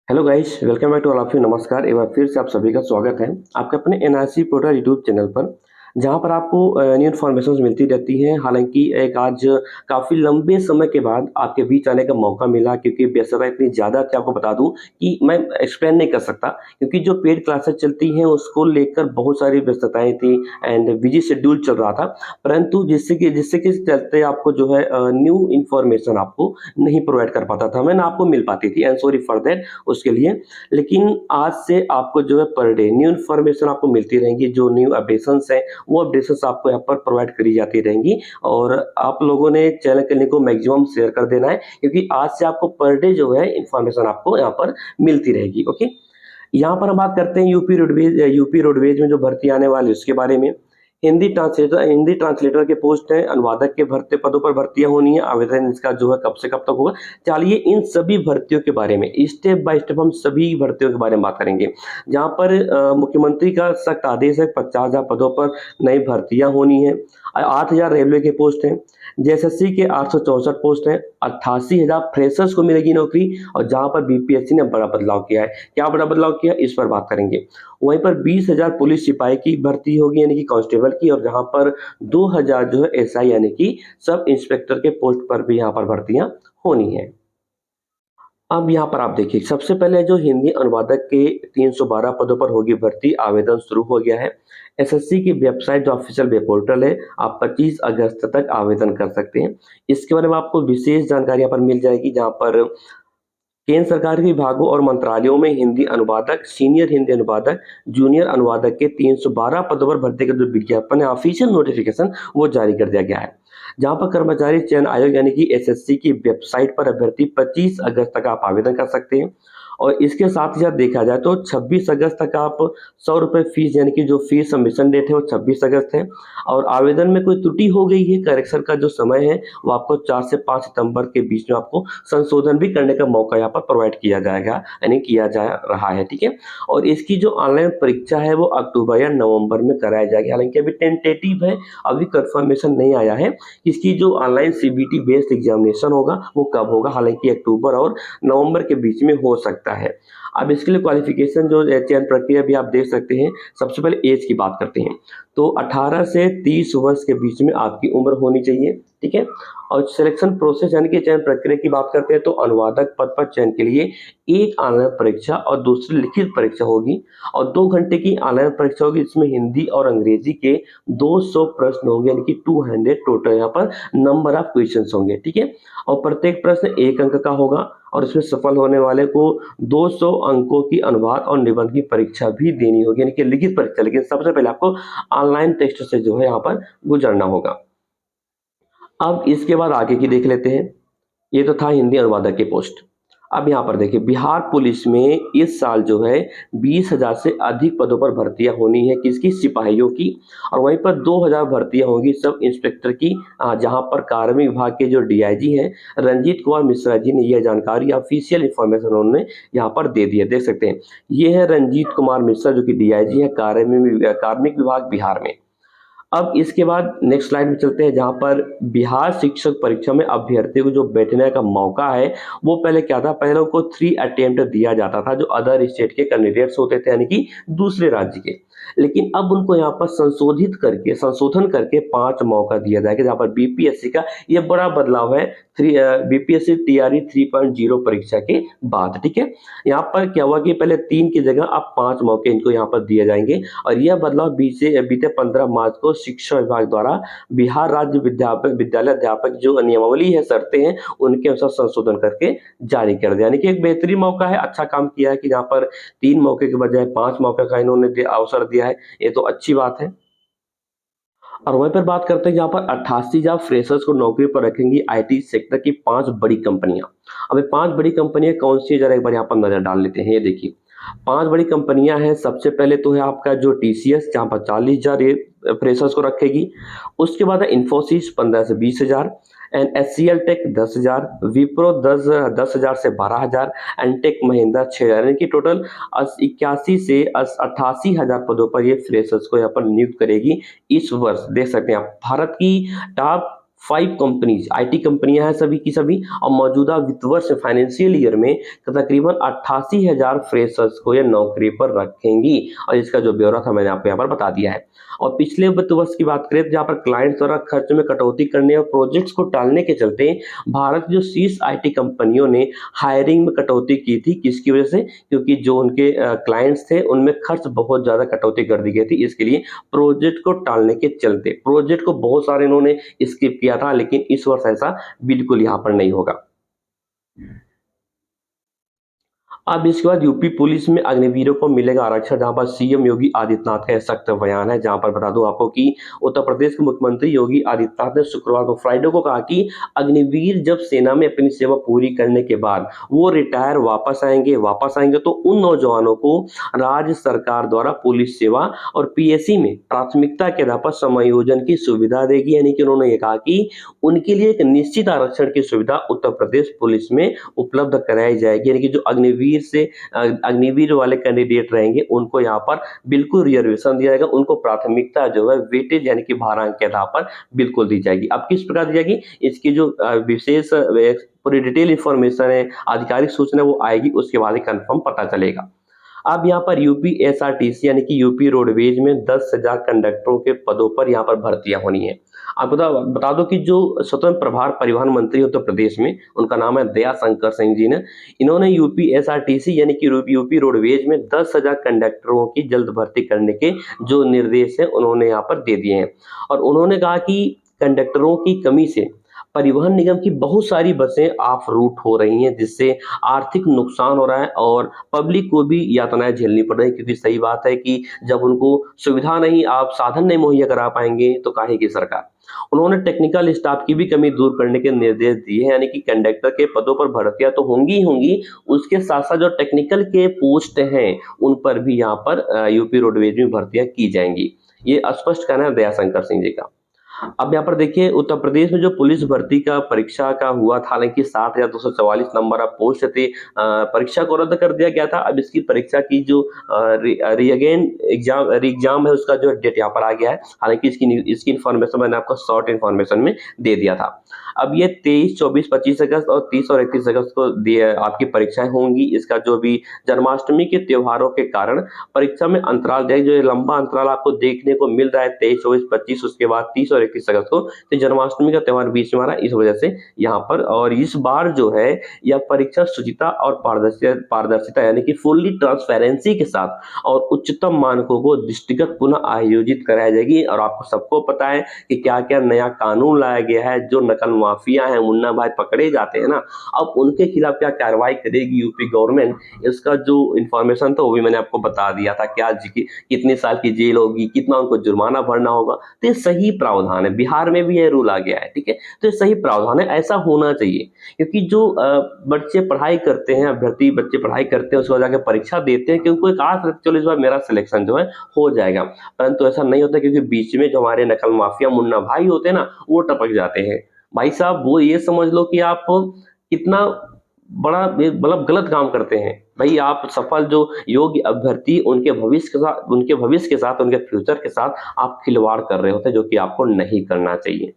Hello guys, welcome back to all of you. नमस्कार, एक बार फिर से आप सभी का स्वागत है आपके अपने एनआरसी पोर्टल यूट्यूब चैनल पर, जहां पर आपको न्यू इन्फॉर्मेशन मिलती रहती हैं। हालांकि एक आज काफ़ी लंबे समय के बाद आपके बीच आने का मौका मिला, क्योंकि व्यस्तता इतनी ज़्यादा थी, आपको बता दूं कि मैं एक्सप्लेन नहीं कर सकता, क्योंकि जो पेड क्लासेस चलती हैं उसको लेकर बहुत सारी व्यस्तताएं थी एंड बिजी शेड्यूल चल रहा था। परंतु जिससे कि चलते आपको जो है न्यू इन्फॉर्मेशन आपको नहीं प्रोवाइड कर पाता था, मैं ना आपको मिल पाती थी, एंड सॉरी फॉर दैट उसके लिए। लेकिन आज से आपको जो है पर डे न्यू इन्फॉर्मेशन आपको मिलती रहेंगी। जो न्यू अपडेशंस हैं वो अपडेशंस आपको यहाँ पर प्रोवाइड करी जाती रहेंगी, और आप लोगों ने चैनल के लिंक को मैक्सिमम शेयर कर देना है, क्योंकि आज से आपको पर डे जो है इन्फॉर्मेशन आपको यहाँ पर मिलती रहेगी। ओके, यहाँ पर हम बात करते हैं यूपी रोडवेज में जो भर्ती आने वाली है उसके बारे में। हिंदी ट्रांसलेटर के पोस्ट हैं, अनुवादक के भर्ती पदों पर भर्तियां होनी है। आवेदन इसका जो है कब से कब तक होगा, चलिए इन सभी भर्तियों के बारे में स्टेप बाय स्टेप हम सभी भर्तियों के बारे में बात करेंगे। जहां पर मुख्यमंत्री का सख्त आदेश है, 50,000 पदों पर नई भर्तियां होनी है। 8,000 रेलवे के पोस्ट हैं, जेएसएससी के 864 पोस्ट हैं, 88,000 फ्रेशर्स को मिलेगी नौकरी। और जहां पर बीपीएससी ने बड़ा बदलाव किया है, क्या बड़ा बदलाव किया इस पर बात करेंगे। वहीं पर 20,000 पुलिस सिपाही की भर्ती होगी, यानी कि कांस्टेबल की, और जहां पर 2,000 जो है एसआई यानी कि सब इंस्पेक्टर के पोस्ट पर भी यहाँ पर भर्तियां होनी है। अब यहाँ पर आप देखिए, सबसे पहले जो हिंदी अनुवादक के 312 पदों पर होगी भर्ती, आवेदन शुरू हो गया है। एसएससी की वेबसाइट जो ऑफिशियल वेब पोर्टल है, आप 25 अगस्त तक आवेदन कर सकते हैं। इसके बारे में आपको विशेष जानकारी यहाँ पर मिल जाएगी, जहाँ पर केंद्र सरकार के विभागों और मंत्रालयों में हिंदी अनुवादक, सीनियर हिंदी अनुवादक, जूनियर अनुवादक के 312 पदों पर भर्ती का जो विज्ञापन है, ऑफिशियल नोटिफिकेशन, वो जारी कर दिया गया है। जहां पर कर्मचारी चयन आयोग यानी कि एसएससी की वेबसाइट पर अभ्यर्थी 25 अगस्त तक आप आवेदन कर सकते हैं। और इसके साथ ही साथ देखा जाए तो 26 अगस्त तक आप 100 रुपये फीस, यानी कि जो फीस सबमिशन डेट है वो 26 अगस्त है। और आवेदन में कोई त्रुटि हो गई है, करेक्शन का जो समय है वो आपको 4 से 5 सितंबर के बीच में आपको संशोधन भी करने का मौका यहाँ पर प्रोवाइड किया जाएगा, यानी किया जा रहा है। ठीक है, और इसकी जो ऑनलाइन परीक्षा है वो अक्टूबर या नवंबर में कराई जाएगी। हालांकि अभी टेंटेटिव है, अभी कंफर्मेशन नहीं आया है इसकी जो ऑनलाइन सीबीटी बेस्ड एग्जामिनेशन होगा वो कब होगा। हालांकि अक्टूबर और नवंबर के बीच में हो सकता है। अब इसके लिए क्वालिफिकेशन जो चयन प्रक्रिया भी आप देख सकते हैं। सबसे पहले एज की बात करते हैं, तो 18 से 30 वर्ष के बीच में आपकी उम्र होनी चाहिए। ठीक है, और सिलेक्शन प्रोसेस यानी कि चयन प्रक्रिया की बात करते हैं, तो अनुवादक पद पर चयन के लिए एक ऑनलाइन परीक्षा और दूसरी लिखित परीक्षा होगी, और 2 घंटे की ऑनलाइन परीक्षा होगी। इसमें हिंदी और अंग्रेजी के 200 प्रश्न होंगे, यानी कि 200 टोटल यहाँ पर नंबर ऑफ क्वेश्चन होंगे। ठीक है, और प्रत्येक प्रश्न 1 अंक का होगा, और इसमें सफल होने वाले को 200 अंकों की अनुवाद और निबंध की परीक्षा भी देनी होगी, यानी कि लिखित परीक्षा। लेकिन सबसे पहले आपको ऑनलाइन टेस्ट से जो है यहाँ पर गुजरना होगा। अब इसके बाद आगे की देख लेते हैं। ये तो था हिंदी अनुवादक की पोस्ट। अब यहाँ पर देखिए, बिहार पुलिस में इस साल जो है 20,000 से अधिक पदों पर भर्तियां होनी है, किसकी, सिपाहियों की। और वहीं पर 2,000 भर्तियां होंगी सब इंस्पेक्टर की, जहां पर कार्मिक विभाग के जो डीआईजी हैं रंजीत कुमार मिश्रा जी ने यह जानकारी ऑफिशियल इंफॉर्मेशन उन्होंने यहाँ पर दे दी है, देख सकते हैं। ये है रंजीत कुमार मिश्रा, जो कि डीआईजी है कार्मिक विभाग बिहार में। अब इसके बाद नेक्स्ट स्लाइड में चलते हैं, जहां पर बिहार शिक्षक परीक्षा में अभ्यर्थियों को जो बैठने का मौका है, वो पहले क्या था, पहले उनको 3 अटेम्प्ट दिया जाता था, जो अदर स्टेट के कैंडिडेट्स होते थे, यानी कि दूसरे राज्य के। लेकिन अब उनको यहाँ पर संशोधन करके 5 मौका दिया जाएगा, जहाँ पर बीपीएससी का ये बड़ा बदलाव है, बीपीएससी टीआरई 3.0 परीक्षा के बाद। ठीक है, यहाँ पर क्या हुआ कि पहले 3 की जगह अब 5 मौके इनको यहाँ पर दिए जाएंगे। और यह बदलाव बीते 15 मार्च को शिक्षा विभाग द्वारा बिहार राज्य विद्यालय अध्यापक जो नियमावली है, शर्तें हैं, उनके अनुसार संशोधन करके जारी कर दिया। यानी कि एक बेहतरीन मौका है, अच्छा काम किया है कि जहाँ पर 3 मौके के बजाय 5 मौके का इन्होंने अवसर दिया है, ये तो अच्छी बात है। और वहीं पर बात करते हैं, जहाँ पर 88,000 फ्रेशर्स को नौकरी पर रखेंगी आईटी सेक्टर की 5 बड़ी कंपनियां। अब ये 5 बड़ी कंपनियां कौन सी है, जरा एक बार यहाँ पर नजर डाल लेते हैं। ये देखिए, 5 बड़ी कंपनियां हैं। सबसे पहले तो है आपका जो टीसीएस, जहाँ पर 40,000 ये फ्रेशर्स को रखेगी। उसके बाद है इन्फोसिस, 15 से 20,000, एंड एचसीएल टेक 10,000, विप्रो 10,000 से 12,000, एंड टेक महिंद्रा 6,000, यानी कि टोटल 81 से 88,000 पदों पर ये फ्रेशर्स को यहाँ पर नियुक्त करेगी इस वर्ष। देख सकते हैं आप, भारत की टॉप 5 कंपनीज आईटी कंपनियां हैं सभी की सभी, और मौजूदा वित्त वर्ष फाइनेंशियल ईयर में तकरीबन 88,000 फ्रेशर्स को ये नौकरी पर रखेंगी, और इसका जो ब्यौरा था मैंने आपको यहाँ पर बता दिया है। और पिछले वित्त वर्ष की बात करें तो जहाँ पर क्लाइंट द्वारा खर्च में कटौती करने और प्रोजेक्ट्स को टालने के चलते भारत जो शीर्ष आईटी कंपनियों ने हायरिंग में कटौती की थी, किसकी वजह से? क्योंकि जो उनके क्लाइंट्स थे उनमें खर्च बहुत ज्यादा कटौती कर दी गई थी, इसके लिए प्रोजेक्ट को टालने के चलते। प्रोजेक्ट को बहुत सारे इन्होंने स्किप किया था, लेकिन इस वर्ष ऐसा बिल्कुल यहाँ पर नहीं होगा। अब इसके बाद यूपी पुलिस में अग्निवीरों को मिलेगा आरक्षण, जहां पर सीएम योगी आदित्यनाथ का सख्त बयान है। जहां पर बता दूं आपको कि उत्तर प्रदेश के मुख्यमंत्री योगी आदित्यनाथ ने शुक्रवार को फ्राइडे को कहा कि अग्निवीर जब सेना में अपनी सेवा पूरी करने के बाद वो रिटायर वापस आएंगे तो उन नौजवानों को राज्य सरकार द्वारा पुलिस सेवा और पीएससी में प्राथमिकता के आधार पर समायोजन की सुविधा देगी। यानी कि उन्होंने ये कहा कि उनके लिए एक निश्चित आरक्षण की सुविधा उत्तर प्रदेश पुलिस में उपलब्ध कराई जाएगी। यानी कि जो अग्निवीर वाले कैंडिडेट रहेंगे उनको यहाँ पर बिल्कुल रिजर्वेशन दिया जाएगा, उनको प्राथमिकता जो है वेटेज यानी कि भारांक के आधार पर बिल्कुल दी जाएगी। अब किस प्रकार दी जाएगी, इसकी जो विशेष पूरी डिटेल इंफॉर्मेशन है, आधिकारिक सूचना वो आएगी, उसके बाद ही कंफर्म पता चलेगा। अब यहाँ पर यूपी एसआरटीसी यानी कि यूपी रोडवेज में 10,000 कंडक्टरों के पदों पर यहाँ पर भर्तियां होनी है। आप बता दो कि जो स्वतंत्र प्रभार परिवहन मंत्री उत्तर प्रदेश में, उनका नाम है दया शंकर सिंह जी ने, इन्होंने यूपी एसआरटीसी यानी कि यूपी रोडवेज में 10,000 कंडक्टरों की जल्द भर्ती करने के जो निर्देश है उन्होंने यहाँ पर दे दिए हैं। और उन्होंने कहा कि कंडक्टरों की कमी से परिवहन निगम की बहुत सारी बसें ऑफ रूट हो रही हैं, जिससे आर्थिक नुकसान हो रहा है और पब्लिक को भी यातनाएं झेलनी पड़ रही है। क्योंकि सही बात है कि जब उनको सुविधा नहीं, आप साधन नहीं मुहैया करा पाएंगे तो काहे की सरकार। उन्होंने टेक्निकल स्टाफ की भी कमी दूर करने के निर्देश दिए हैं। यानी कि कंडक्टर के पदों पर भर्तियां तो होंगी ही होंगी, उसके साथ साथ जो टेक्निकल के पोस्ट हैं उन पर भी यहाँ पर यूपी रोडवेज में भर्तियां की जाएंगी। ये स्पष्ट कहना है दयाशंकर सिंह जी का। अब यहाँ पर देखिए उत्तर प्रदेश में जो पुलिस भर्ती का परीक्षा का हुआ था, हालांकि 60,244 नंबर अब पोस्ट थे, परीक्षा को रद्द कर दिया गया था। अब इसकी परीक्षा की जो रीअगेन एग्जाम है उसका जो डेट यहाँ पर आ गया है। हालांकि इसकी इन्फॉर्मेशन मैंने आपको शॉर्ट इन्फॉर्मेशन में दे दिया था। अब ये 23, 24, 25 अगस्त और 30 और 31 अगस्त को आपकी परीक्षाएं होंगी। इसका जो भी जन्माष्टमी के त्योहारों के कारण परीक्षा में अंतराल दिया, जो ये लंबा अंतराल आपको देखने को मिल रहा है 23, 24, 25, उसके बाद 30 और 31 अगस्त को, तो जन्माष्टमी का त्योहार बीच में आ रहा है, इस वजह से यहाँ पर। और इस बार जो है यह परीक्षा शुचिता और पारदर्शिता यानी कि फुल्ली ट्रांसपेरेंसी के साथ और उच्चतम मानकों को दृष्टिगत पुनः आयोजित कराई जाएगी। और आपको सबको पता है कि क्या क्या नया कानून लाया गया है। जो नकल माफिया है, मुन्ना भाई पकड़े जाते हैं ना, अब उनके खिलाफ क्या कार्रवाई करेगी यूपी गवर्नमेंट, इसका जो इन्फॉर्मेशन था वो भी मैंने आपको बता दिया था। क्या कितने साल की जेल होगी, कितना उनको जुर्माना भरना होगा, तो ये सही प्रावधान है। बिहार में भी ये रूल आ गया है, ठीक है, तो ये सही प्रावधान है, ऐसा होना चाहिए। क्योंकि जो बच्चे पढ़ाई करते हैं, अभ्यर्थी बच्चे पढ़ाई करते हैं, उसको जाकर परीक्षा देते हैं, क्योंकि एक आस रखते चलो इस बार मेरा सिलेक्शन जो है हो जाएगा, परंतु ऐसा नहीं होता। क्योंकि बीच में जो हमारे नकल माफिया मुन्ना भाई होते हैं ना, वो टपक जाते हैं। भाई साहब वो ये समझ लो कि आप कितना बड़ा मतलब गलत काम करते हैं। भाई आप सफल जो योग्य अभ्यर्थी उनके भविष्य के साथ उनके फ्यूचर के साथ आप खिलवाड़ कर रहे होते हैं, जो कि आपको नहीं करना चाहिए।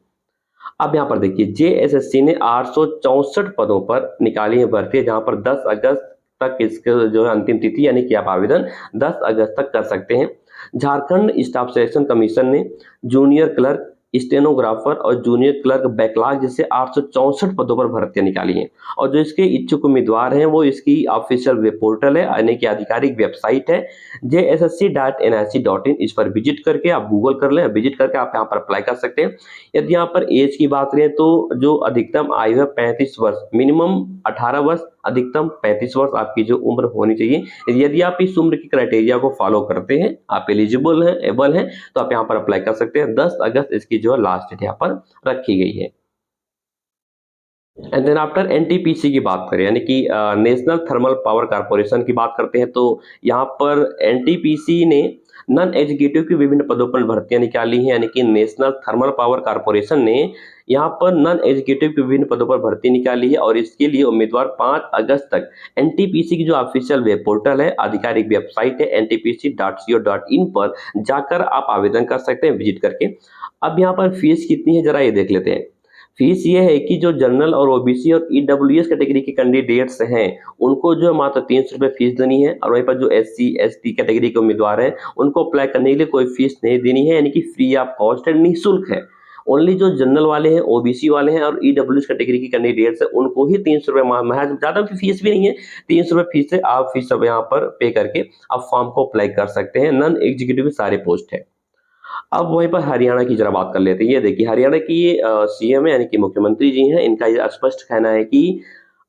अब यहाँ पर देखिए जेएसएससी ने 864 पदों पर निकाली है भर्ती, जहां पर 10 अगस्त तक इसके जो है अंतिम तिथि, यानी कि आप आवेदन 10 अगस्त तक कर सकते हैं। झारखंड स्टाफ सिलेक्शन कमीशन ने जूनियर क्लर्क, स्टेनोग्राफर और जूनियर क्लर्क बैकलॉग जैसे 864 पदों पर भर्तियां निकाली हैं। और जो इसके इच्छुक उम्मीदवार हैं वो इसकी ऑफिशियल वेब पोर्टल है, यानी कि आधिकारिक वेबसाइट है jssc.nic.in, इस पर विजिट करके आप गूगल कर लें, विजिट करके आप यहाँ पर अप्लाई कर सकते हैं। यदि यहाँ पर एज की बात करें तो जो अधिकतम आयु है 35 वर्ष, मिनिमम 18 वर्ष, अधिकतम 35 वर्ष आपकी जो उम्र होनी चाहिए। यदि आप इस उम्र की क्राइटेरिया को फॉलो करते हैं, आप एलिजिबल हैं, एबल हैं, तो आप यहाँ पर अप्लाई कर सकते हैं। 10 अगस्त इसकी जो है लास्ट डेट यहाँ पर रखी गई है। एंड देन आफ्टर एनटीपीसी की बात करें, यानी कि नेशनल थर्मल पावर कारपोरेशन की बात करते हैं, तो यहाँ पर एनटीपीसी ने नॉन एग्जीक्यूटिव की विभिन्न पदों पर भर्तियां निकाली हैं। यानी कि नेशनल थर्मल पावर कारपोरेशन ने यहाँ पर नॉन एग्जीक्यूटिव की विभिन्न पदों पर भर्ती निकाली है। और इसके लिए उम्मीदवार 5 अगस्त तक एनटीपीसी की जो ऑफिशियल वेब पोर्टल है, आधिकारिक वेबसाइट है ntpc.co.in पर जाकर आप आवेदन कर सकते हैं विजिट करके। अब यहाँ पर फीस कितनी है जरा ये देख लेते हैं। फीस ये है कि जो जनरल और ओबीसी और ईडब्ल्यूएस कैटेगरी के कैंडिडेट्स हैं, उनको जो है मात्र ₹300 फीस देनी है और वहीं पर जो एससी, एसटी कैटेगरी के उम्मीदवार हैं, उनको अप्लाई करने के लिए कोई फीस नहीं देनी है, यानी कि फ्री ऑफ कॉस्ट है, निःशुल्क है। ओनली जो जनरल वाले हैं, ओबीसी वाले हैं और ईडब्ल्यूएस कैटेगरी के कैंडिडेट्स हैं, उनको ही ₹300 महज़, ज़्यादा फीस भी नहीं है, ₹300 फीस है। आप फीस अब यहाँ पर पे करके आप फॉर्म को अप्लाई कर सकते हैं। नॉन एग्जीक्यूटिव सारे पोस्ट हैं। अब वहीं पर हरियाणा की जरा बात कर लेते हैं। ये देखिए हरियाणा की ये सीएम है, यानी कि मुख्यमंत्री जी हैं। इनका ये स्पष्ट कहना है कि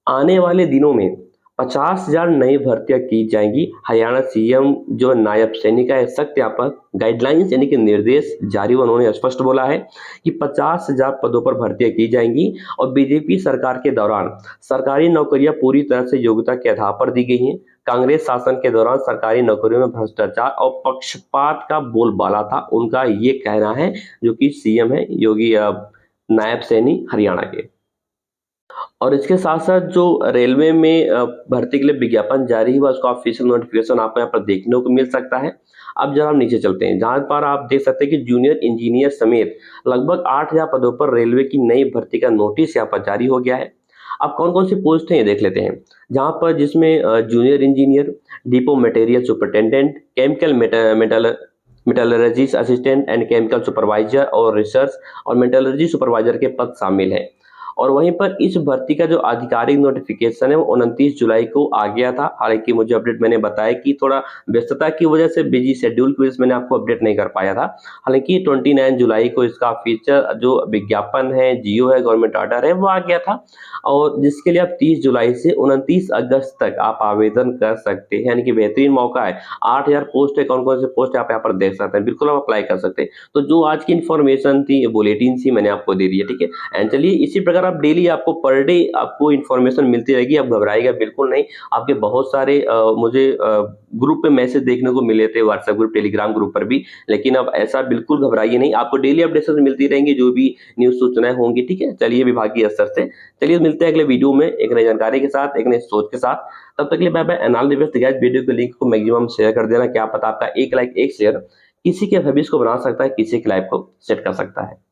आने वाले दिनों में 50,000 नई भर्तियां की जाएंगी। हरियाणा सीएम जो नायब सैनिक है सख्त यहाँ पर गाइडलाइंस यानी कि निर्देश जारी उन्होंने स्पष्ट बोला है कि 50,000 पदों पर भर्तियां की जाएंगी और बीजेपी सरकार के दौरान सरकारी नौकरियां पूरी तरह से योग्यता के आधार पर दी गई हैं। कांग्रेस शासन के दौरान सरकारी नौकरियों में भ्रष्टाचार और पक्षपात का बोलबाला था, उनका ये कहना है, जो कि सीएम है योगी नायब सैनी हरियाणा के। और इसके साथ-साथ जो रेलवे में भर्ती के लिए विज्ञापन जारी हुआ, उसका ऑफिशियल नोटिफिकेशन आपको यहाँ पर देखने को मिल सकता है। अब जरा हम नीचे चलते हैं, जहाँ पर आप देख सकते हैं कि जूनियर इंजीनियर समेत लगभग 8,000 पदों पर रेलवे की नई भर्ती का नोटिस यहाँ पर जारी हो गया है। अब कौन-कौन सी पोस्ट हैं ये देख लेते हैं। जहाँ पर जिसमें junior engineer, depot material superintendent, chemical metallurgist assistant and chemical supervisor और रिसर्च और मेटलर्जी सुपरवाइजर के पद शामिल हैं। और वहीं पर इस भर्ती का जो आधिकारिक नोटिफिकेशन है वो 29 जुलाई को आ गया था। हालांकि मुझे अपडेट मैंने बताया कि थोड़ा व्यस्तता की वजह से, बिजी शेड्यूल की वजह से मैंने आपको अपडेट नहीं कर पाया था। हालांकि 29 जुलाई को इसका फीचर जो विज्ञापन है, जियो है, गवर्नमेंट ऑर्डर है, वो आ गया था। और जिसके लिए आप 30 जुलाई से 29 अगस्त तक आप आवेदन कर सकते हैं, यानी कि बेहतरीन मौका है। 8,000 पोस्ट है, कौन कौन से पोस्ट है आप यहाँ पर देख सकते हैं, बिल्कुल आप अप्लाई कर सकते हैं। तो जो आज की इन्फॉर्मेशन थी, बुलेटिन थी, मैंने आपको दे दी है, ठीक है। एंड चलिए इसी प्रकार आप डेली आपको पर डे आपको इन्फॉर्मेशन मिलती रहेगी, आप घबराइएगा बिल्कुल नहीं। आपके बहुत सारे मुझे ग्रुप पे मैसेज देखने को मिले थे, व्हाट्सएप ग्रुप, टेलीग्राम ग्रुप पर भी, लेकिन अब ऐसा बिल्कुल घबराइए नहीं, आपको डेली अपडेशन मिलती रहेंगी, जो भी न्यूज सूचनाएं होंगी, ठीक है। चलिए विभागीय स्तर से, चलिए मिलते हैं अगले वीडियो में एक नई जानकारी के साथ, एक नई सोच के साथ। तब तक के लिए bye bye and all the best guys. Video के लिंक को मैक्सिमम शेयर कर देना, क्या पता आपका एक लाइक एक शेयर किसी के भविष्य को बना सकता है, किसी की लाइफ को सेट कर सकता है।